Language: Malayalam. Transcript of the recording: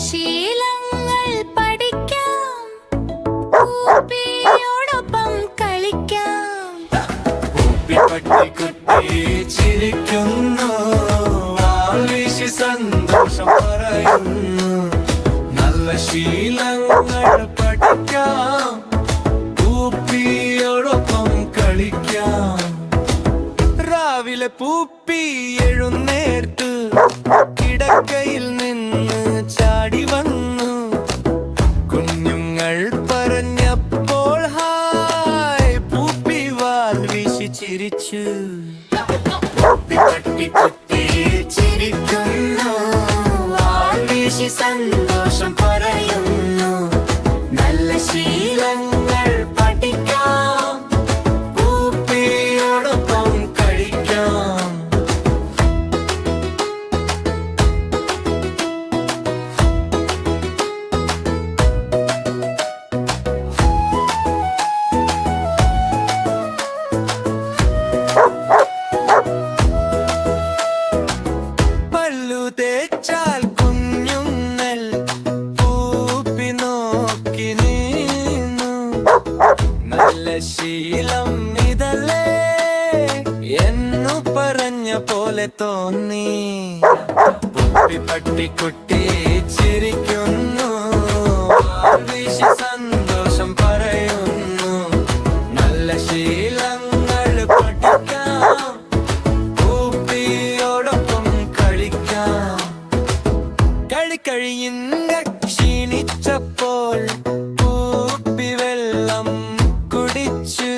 ശീലങ്ങൾ പഠിക്കാം, പൂപ്പിയോടൊപ്പം കളിക്കാം. പട്ടിക്കുട്ടി ചിരിക്കുന്നു, ആവേശി സന്തോഷം പറയുന്നു. നല്ല ശീലങ്ങൾ പഠിക്കാം, പൂപ്പിയോടൊപ്പം കളിക്കാം. രാവിലെ പൂപ്പി എഴുന്നേറ്റ് കിടക്കയിൽ നിന്ന് ചാടി വന്നു. കുഞ്ഞുങ്ങൾ പറഞ്ഞപ്പോൾ ഹായ് പൂപ്പി വാൽ വീശി ചിരിച്ചു. പട്ടിക്കുട്ടി ചിരിക്കുന്നു, വാൽ വീശി സന്തോഷം പറയുന്നു. നല്ല ശീലങ്ങൾ പഠിക്കാം, പൂപ്പിയോടൊപ്പം കഴിക്കാം. പല്ലു തേച്ചാൽ കുഞ്ഞുങ്ങൾ പൂപ്പി നോക്കി നീന്നു. നല്ല ശീലം ഇതല്ലേ എന്നു പറഞ്ഞ പോലെ തോന്നി. പൂപ്പി പട്ടിക്കുട്ടി ചിരിക്കുന്നു, വീശി സന്തോഷം പറയുന്നു. നല്ല ശീലങ്ങൾ പഠിക്കാം, പൂപ്പിയോടൊപ്പം കളിക്കാം. കളിക്കഴിയുന്ന ക്ഷീണിച്ചപ്പോൾ പൂപ്പി വെള്ളം കുടിച്ചു.